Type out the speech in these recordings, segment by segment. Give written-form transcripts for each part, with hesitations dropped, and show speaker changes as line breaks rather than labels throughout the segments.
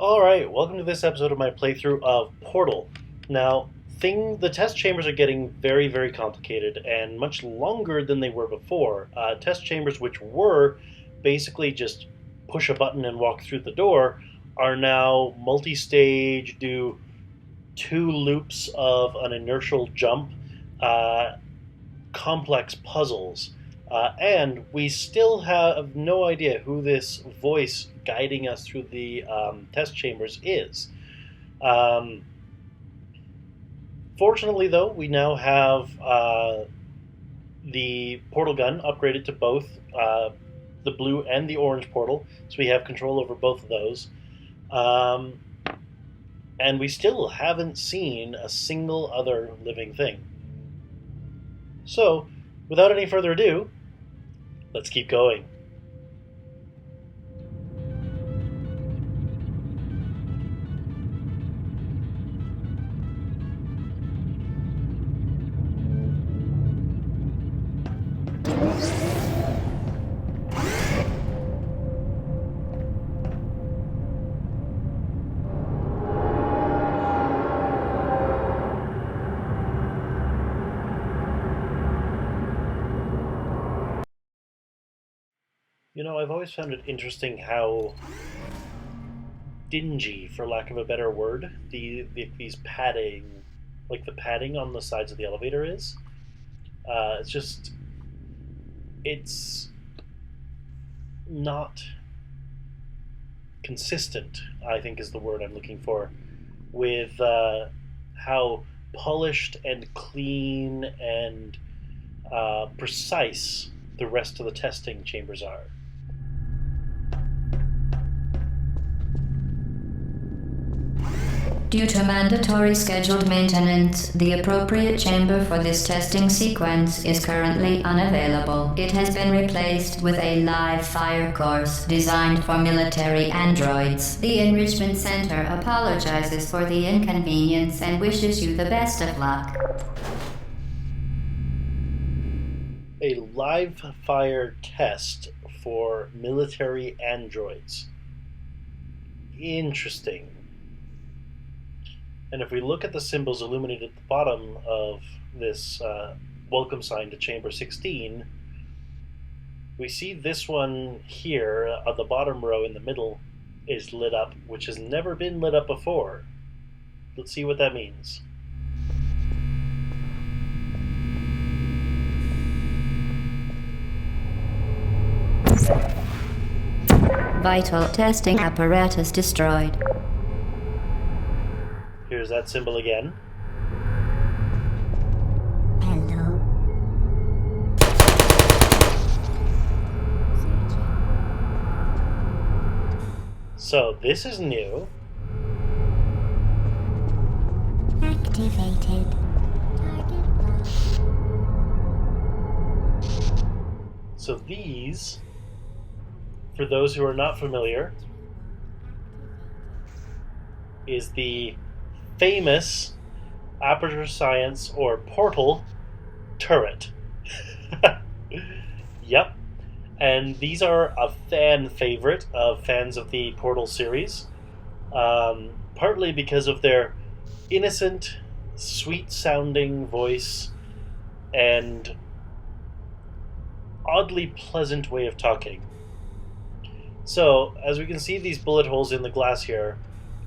Alright, welcome to this episode of my playthrough of Portal. Now, the test chambers are getting very, very complicated and much longer than they were before. Test chambers, which were basically just push a button and walk through the door, are now multi-stage, do 2 loops of an inertial jump, complex puzzles. And we still have no idea who this voice guiding us through the test chambers is. Fortunately, though, we now have the portal gun upgraded to both the blue and the orange portal, so we have control over both of those. And we still haven't seen a single other living thing. So, without any further ado, let's keep going. You know, I've always found it interesting how dingy, for lack of a better word, these padding, like the padding on the sides of the elevator is. It's not consistent, I think is the word I'm looking for, with how polished and clean and precise the rest of the testing chambers are.
Due to mandatory scheduled maintenance, the appropriate chamber for this testing sequence is currently unavailable. It has been replaced with a live fire course designed for military androids. The Enrichment Center apologizes for the inconvenience and wishes you the best of luck.
A live fire test for military androids. Interesting. And if we look at the symbols illuminated at the bottom of this welcome sign to Chamber 16, we see this one here on the bottom row in the middle is lit up, which has never been lit up before. Let's see what that means.
Vital testing apparatus destroyed.
Here's that symbol again.
Hello.
So this is new.
Activated. Target.
So these, for those who are not familiar, is the famous Aperture Science or Portal turret. Yep. And these are a fan favorite of fans of the Portal series, partly because of their innocent, sweet-sounding voice and oddly pleasant way of talking. So, as we can see these bullet holes in the glass here,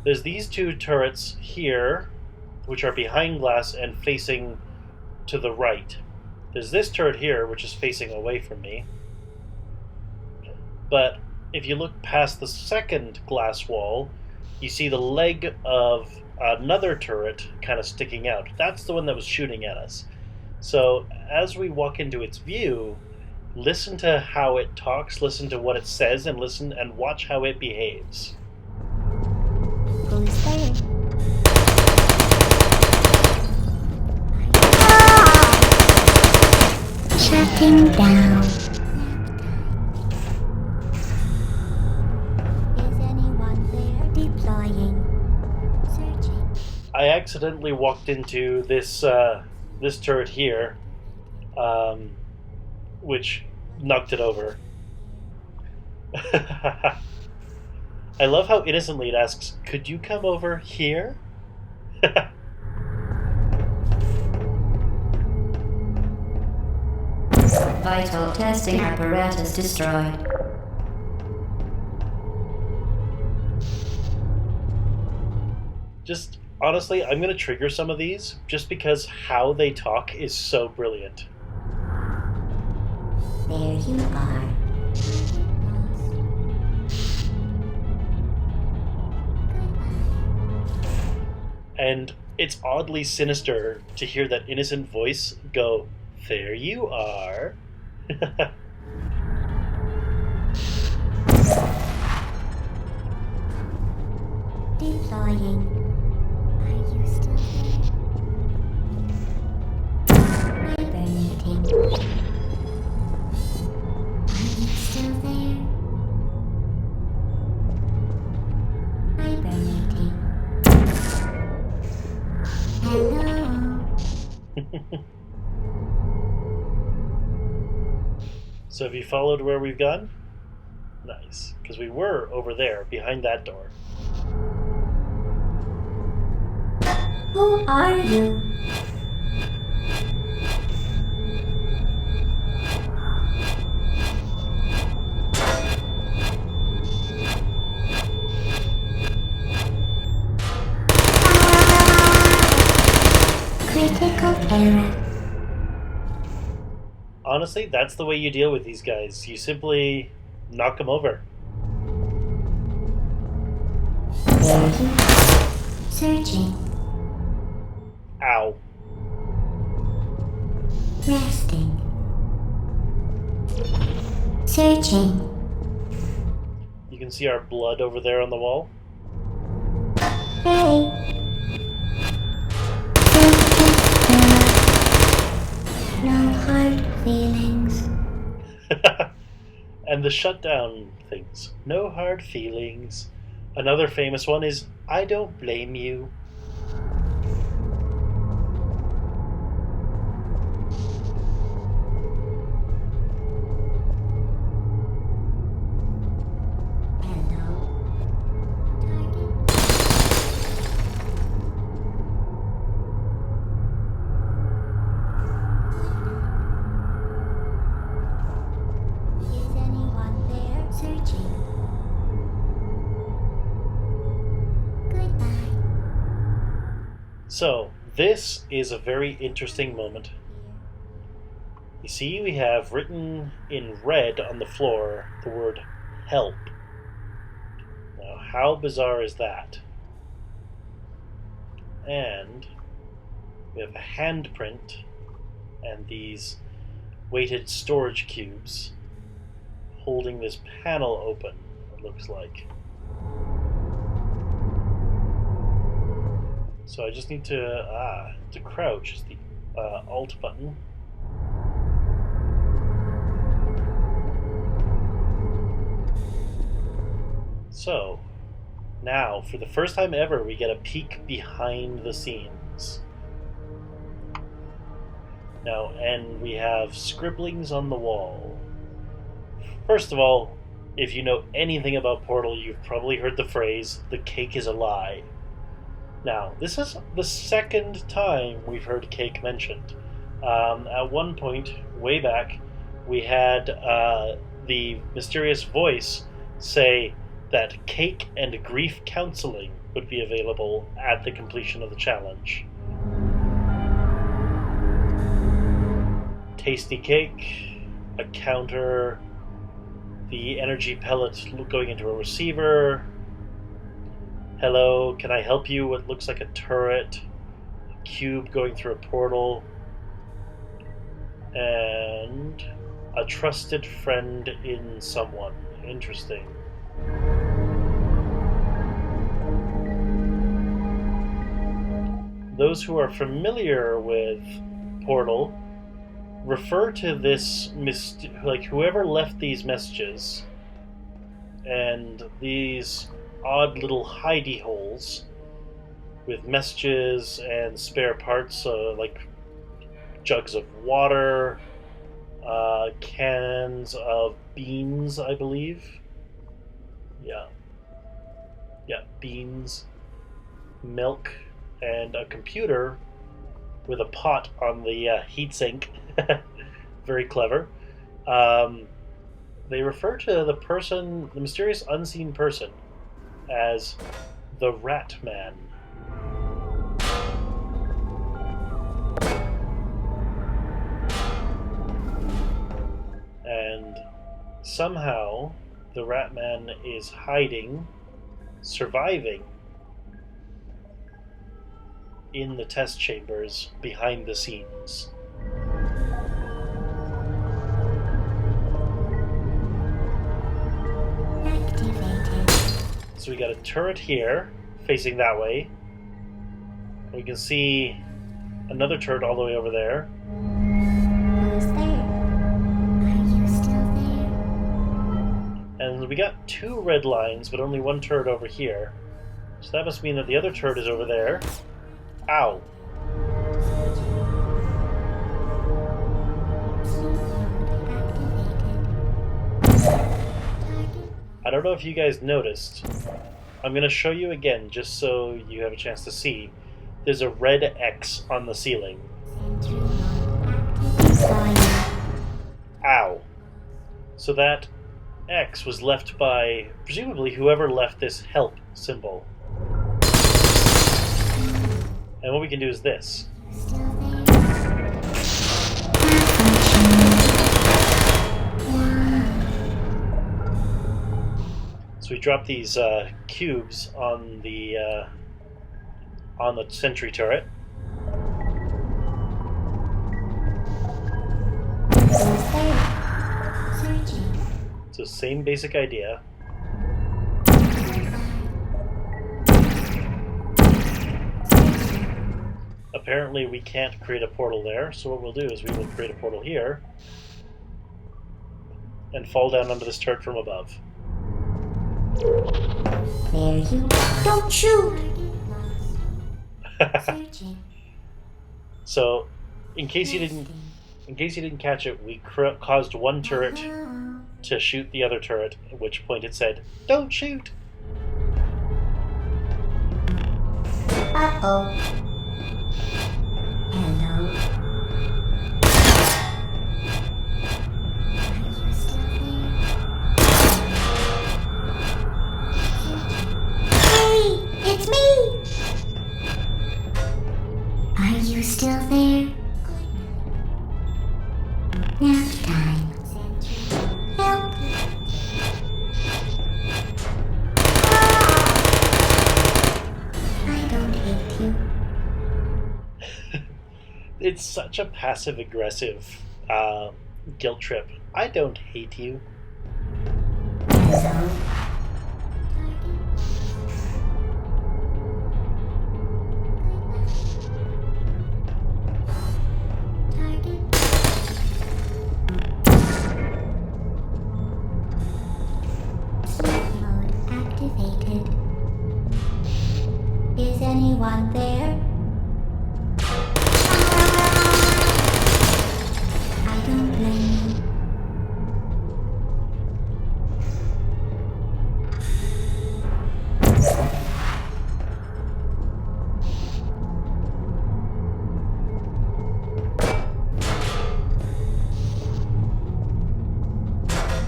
there's these 2 turrets here, which are behind glass and facing to the right. There's this turret here, which is facing away from me. But if you look past the second glass wall, you see the leg of another turret kind of sticking out. That's the one that was shooting at us. So as we walk into its view, listen to how it talks, listen to what it says, and listen and watch how it behaves.
Who's there? Shutting down. Is anyone there? Deploying. Searching.
I accidentally walked into this turret here, which knocked it over. I love how innocently it asks, "Could you come over here?"
Vital testing apparatus destroyed.
Just honestly, I'm going to trigger some of these just because how they talk is so brilliant.
There you are.
And it's oddly sinister to hear that innocent voice go, "There you are."
Deploying. Are you still there? Hibernating. Are you still there? Hibernating. Hello.
So have you followed where we've gone? Nice, because we were over there, behind that door.
Who are you? Critical error.
Honestly, that's the way you deal with these guys. You simply knock them over.
There you are. Searching.
Ow.
Resting. Searching.
You can see our blood over there on the wall.
Hey. No hard feelings.
And the shutdown things. No hard feelings. Another famous one is, "I don't blame you."
Hello. Target. Is anyone there? Searching. Goodbye.
So, this is a very interesting moment. You see, we have written in red on the floor the word "help." Now, how bizarre is that? And we have a handprint and these weighted storage cubes holding this panel open, it looks like. So I just need to crouch is the Alt button. So now, for the first time ever, we get a peek behind the scenes. Now, and we have scribblings on the wall. First of all, if you know anything about Portal, you've probably heard the phrase, "the cake is a lie." Now, this is the second time we've heard cake mentioned. At one point, way back, we had the mysterious voice say that cake and grief counseling would be available at the completion of the challenge. Tasty cake, a counter, the energy pellet going into a receiver. Hello, can I help you? What looks like a turret, a cube going through a portal, and a trusted friend in someone. Interesting. Those who are familiar with Portal refer to this like whoever left these messages and these odd little hidey holes with messages and spare parts, like jugs of water, cans of beans, I believe. Yeah. Yeah, beans, milk, and a computer with a pot on the heatsink. Very clever. Um, they refer to the mysterious unseen person, as the Rat Man. And somehow the Rat Man is hiding, surviving in the test chambers behind the scenes.
Activated.
So we got a turret here, facing that way. We can see another turret all the way over there.
Who's there? Are you still there?
And we got 2 red lines, but only 1 turret over here. So that must mean that the other turret is over there. Ow. I don't know if you guys noticed. I'm going to show you again, just so you have a chance to see. There's a red X on the ceiling. Ow. So that X was left by, presumably, whoever left this help symbol. And what we can do is this. So we drop these cubes on the sentry turret. So same basic idea. Apparently we can't create a portal there, so what we'll do is we will create a portal here and fall down under this turret from above.
There you don't shoot.
So, in case you didn't catch it, we caused one turret to shoot the other turret, at which point it said, "Don't shoot."
Uh-oh. Hello. Hey, it's me. Are you still there? Nap time. Help. I don't hate you.
It's such a passive-aggressive guilt trip. I don't hate you.
Hello. Mode activated. Is anyone there? I don't blame you.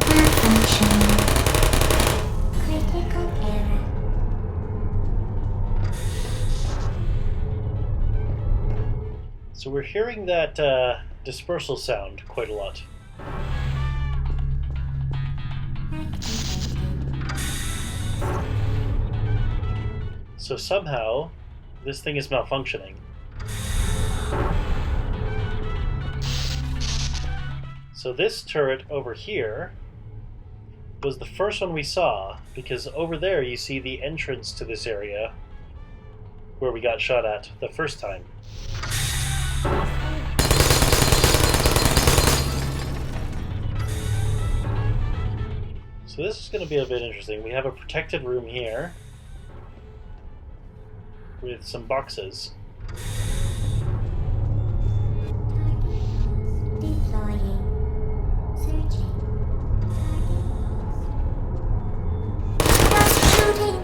Malfunction. Critical error.
So we're hearing that dispersal sound quite a lot. So somehow, this thing is malfunctioning. So this turret over here was the first one we saw, because over there you see the entrance to this area where we got shot at the first time. So this is going to be a bit interesting. We have a protected room here with some boxes.
Deploying. Searching. Stop shooting.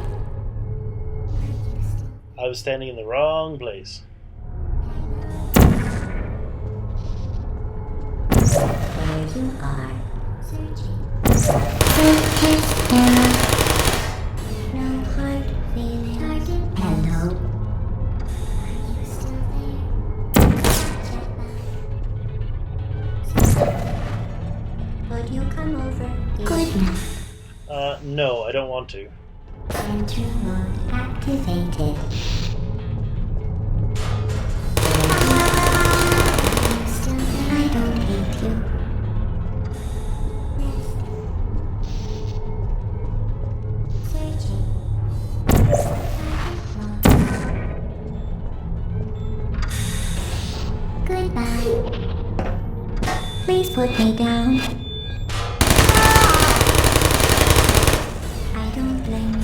I was standing in the wrong place.
There you are. Searching. No hard feelings. Hello. Are you still there? Would you come over? Good night.
No, I don't want to.
Sentry mode activated. I don't hate you. Searching. Goodbye. Please put me down. I don't blame you.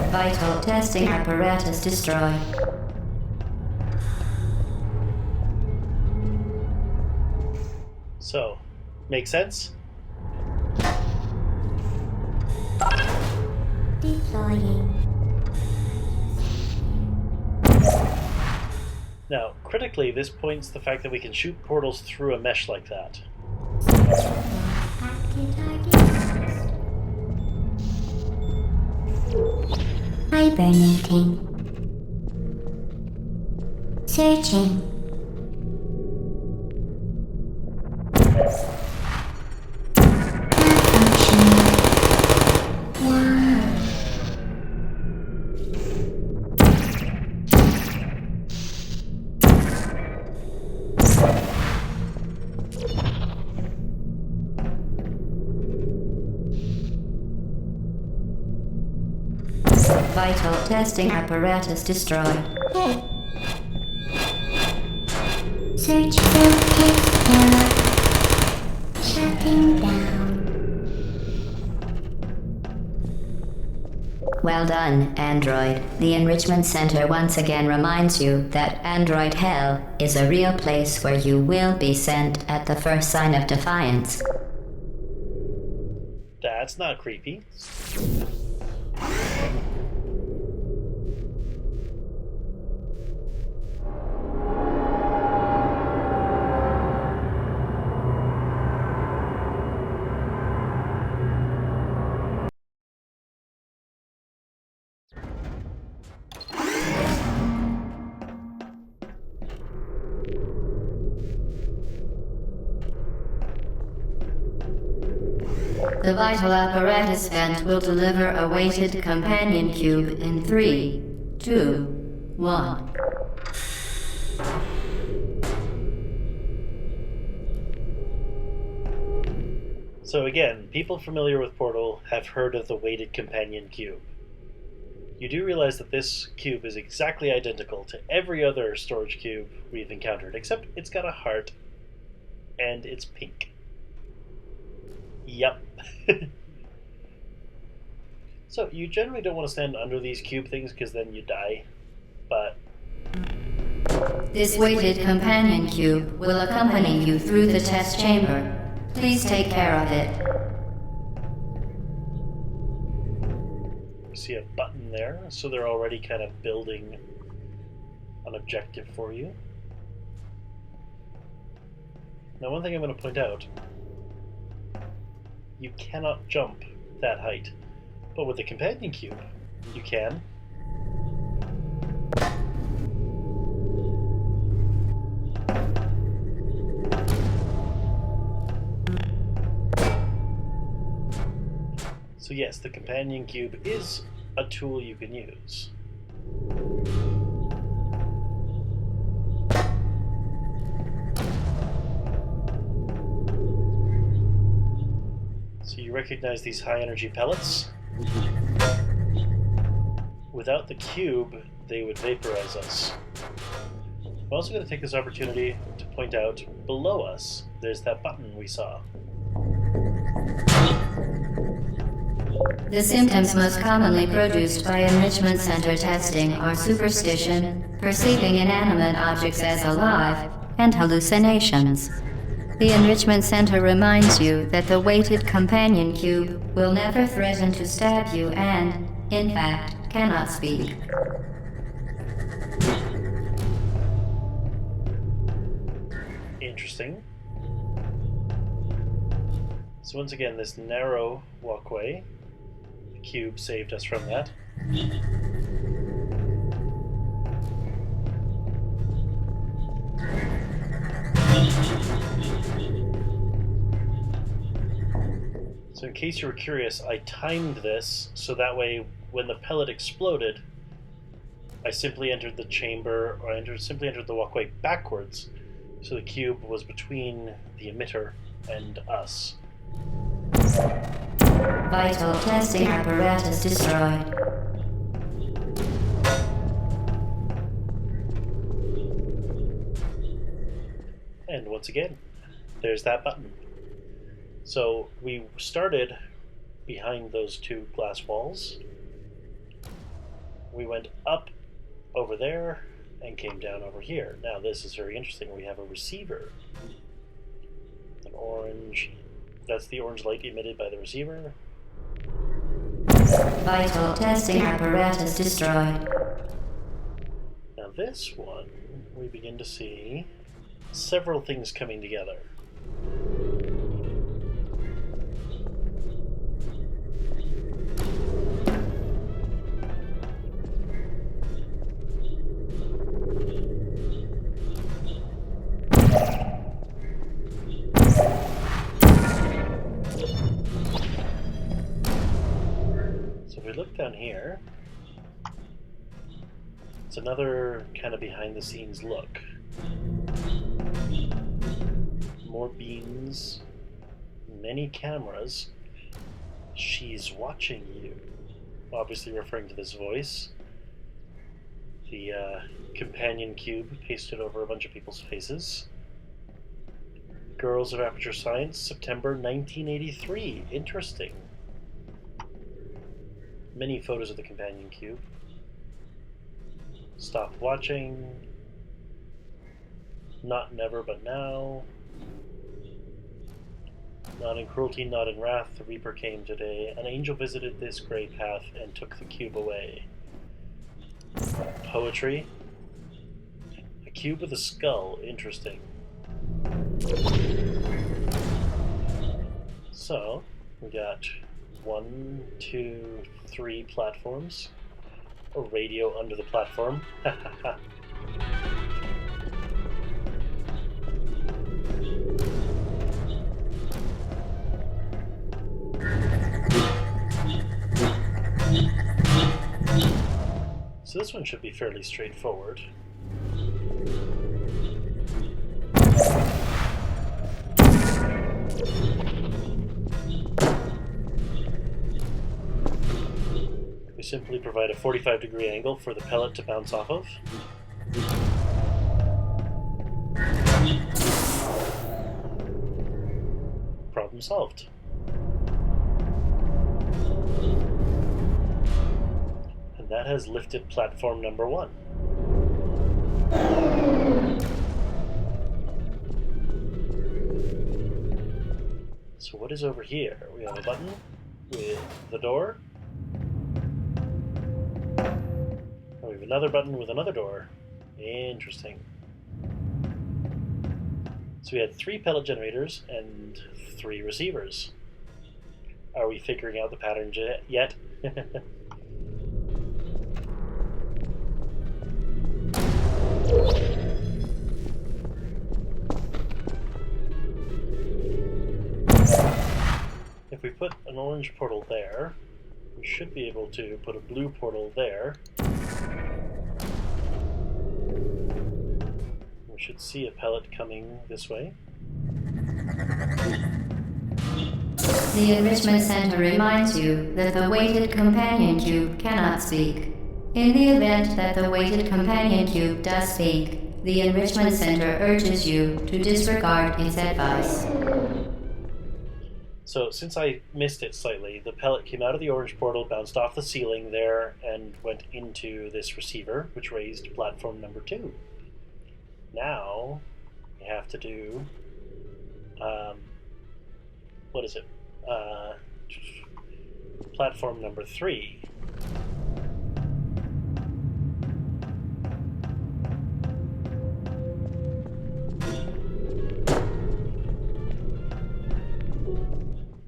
Vital testing apparatus destroyed.
So, make sense?
Deploying.
Now, critically, this points the fact that we can shoot portals through a mesh like that.
Hibernating. Searching. Vital testing apparatus destroyed. Search self-test error. Shutting down. Well done, Android. The Enrichment Center once again reminds you that Android Hell is a real place where you will be sent at the first sign of defiance.
That's not creepy.
The vital apparatus vent will deliver a weighted companion cube in 3, 2, 1.
So again, people familiar with Portal have heard of the weighted companion cube. You do realize that this cube is exactly identical to every other storage cube we've encountered, except it's got a heart, and it's pink. Yup. So, you generally don't want to stand under these cube things because then you die, but...
This weighted companion cube will accompany you through the test chamber. Please take care of it.
You see a button there, so they're already kind of building an objective for you. Now, one thing I'm going to point out, you cannot jump that height, but with the companion cube, you can. So yes, the companion cube is a tool you can use. So you recognize these high energy pellets? Without the cube, they would vaporize us. I'm also going to take this opportunity to point out below us, there's that button we saw.
The symptoms most commonly produced by enrichment center testing are superstition, perceiving inanimate objects as alive, and hallucinations. The enrichment center reminds you that the weighted companion cube will never threaten to stab you and, in fact, cannot speak.
Interesting. So once again, this narrow walkway, the cube saved us from that. So in case you were curious, I timed this so that way when the pellet exploded, I simply entered the chamber, or simply entered the walkway backwards, so the cube was between the emitter and us.
Vital testing apparatus destroyed.
And once again, there's that button. So we started behind those two glass walls. We went up over there and came down over here. Now this is very interesting. We have a receiver. An orange. That's the orange light emitted by the receiver.
Vital testing apparatus destroyed.
Now this one, we begin to see several things coming together. So if we look down here, it's another kind of behind the scenes look. More beams, many cameras. She's watching you. Obviously referring to this voice. The companion cube pasted over a bunch of people's faces. Girls of Aperture Science, September 1983. Interesting. Many photos of the companion cube. Stop watching. Not never but now. Not in cruelty, not in wrath, the Reaper came today. An angel visited this gray path and took the cube away. Poetry. A cube with a skull. Interesting. So, we got 1, 2, 3 platforms. A radio under the platform. So this one should be fairly straightforward. We simply provide a 45-degree angle for the pellet to bounce off of. Problem solved. And that has lifted platform number 1. So what is over here? We have a button with the door. And we have another button with another door. Interesting. So we had 3 pellet generators and 3 receivers. Are we figuring out the pattern yet? If we put an orange portal there, we should be able to put a blue portal there. We should see a pellet coming this way.
The Enrichment Center reminds you that the weighted companion cube cannot speak. In the event that the weighted companion cube does speak, the Enrichment Center urges you to disregard its advice.
So since I missed it slightly, the pellet came out of the orange portal, bounced off the ceiling there, and went into this receiver, which raised platform number 2. Now, we have to do, what is it? Platform number 3.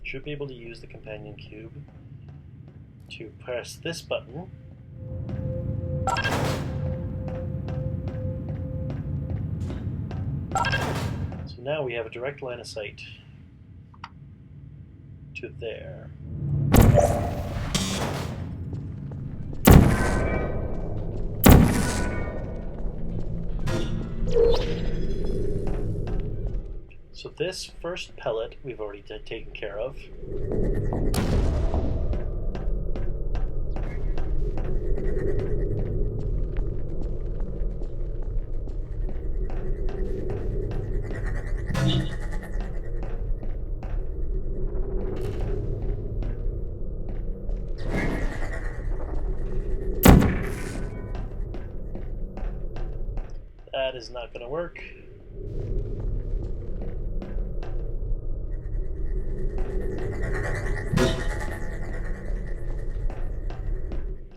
Should be able to use the companion cube to press this button. So now we have a direct line of sight to there. So this first pellet we've already taken care of. That is not going to work.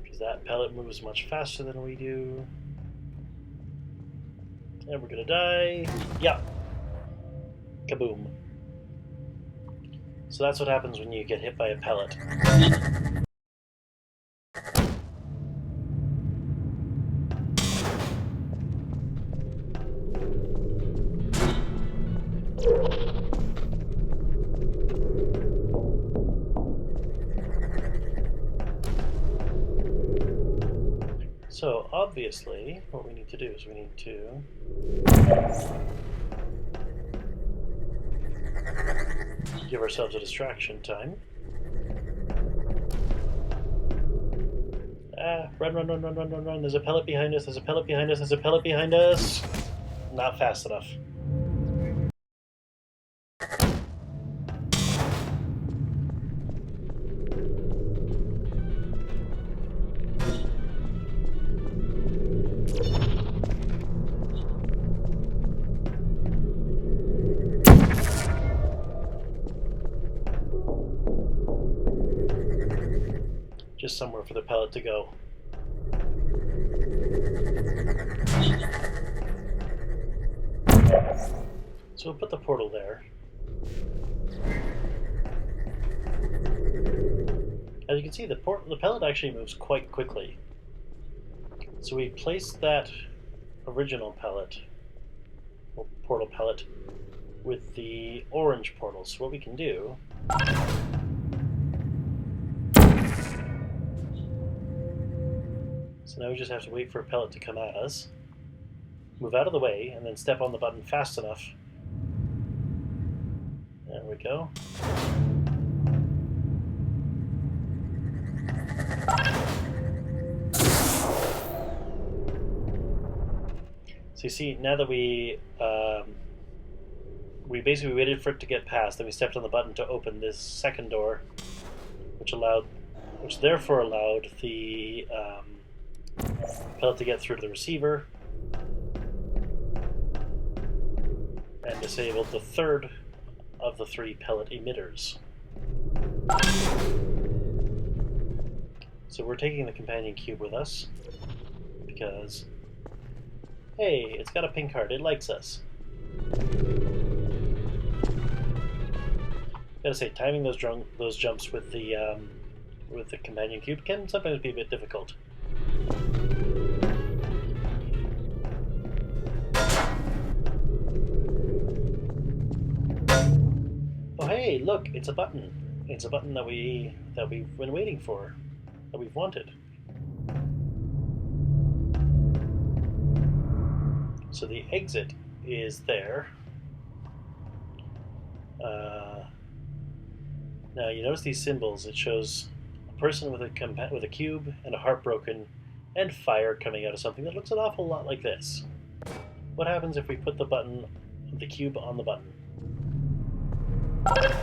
Because that pellet moves much faster than we do. And we're going to die. Yeah. Kaboom. So that's what happens when you get hit by a pellet. So obviously, what we need to do is we need to give ourselves a distraction time. Run, run, run, run, run, run, run. There's a pellet behind us, there's a pellet behind us, there's a pellet behind us. Not fast enough. Just somewhere for the pellet to go. So we'll put the portal there. As you can see, the pellet actually moves quite quickly. So we placed that original pellet, or portal pellet, with the orange portal. So what we can do So now we just have to wait for a pellet to come at us, move out of the way, and then step on the button fast enough. There we go. So you see, now that we basically waited for it to get past, then we stepped on the button to open this second door, which therefore allowed the pellet to get through to the receiver and disabled the third of the 3 pellet emitters. So we're taking the companion cube with us because, hey, it's got a pink heart, it likes us. Gotta say, timing those jumps with the companion cube can sometimes be a bit difficult. Oh hey, look, it's a button. It's a button that we've been waiting for, that we've wanted. So the exit is there. Now you notice these symbols. It shows a person with a cube and a heart broken, and fire coming out of something that looks an awful lot like this. What happens if we put the cube on the button?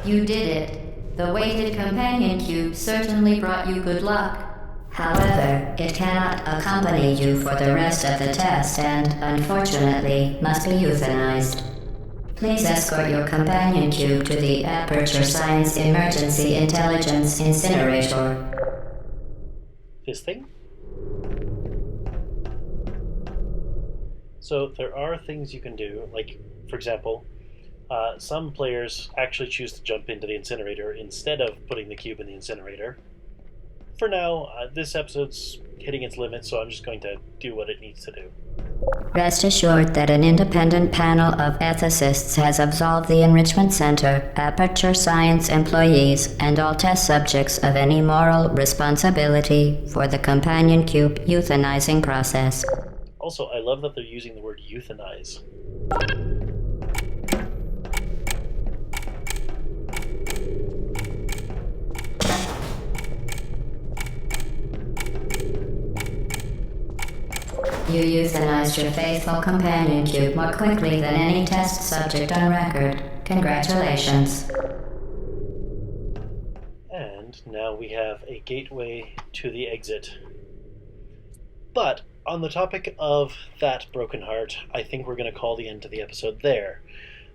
You did it. The weighted companion cube certainly brought you good luck. However, it cannot accompany you for the rest of the test and, unfortunately, must be euthanized. Please escort your companion cube to the Aperture Science Emergency Intelligence Incinerator.
This thing? So there are things you can do, like, for example, Some players actually choose to jump into the incinerator instead of putting the cube in the incinerator. For now, this episode's hitting its limit, so I'm just going to do what it needs to do.
Rest assured that an independent panel of ethicists has absolved the Enrichment Center, Aperture Science employees, and all test subjects of any moral responsibility for the companion cube euthanizing process.
Also, I love that they're using the word euthanize.
You euthanized your faithful companion cube more quickly than any test subject on record. Congratulations.
And now we have a gateway to the exit. But on the topic of that broken heart, I think we're going to call the end to the episode there.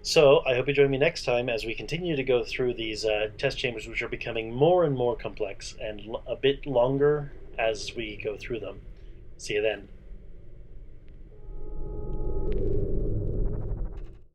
So I hope you join me next time as we continue to go through these test chambers, which are becoming more and more complex and a bit longer as we go through them. See you then.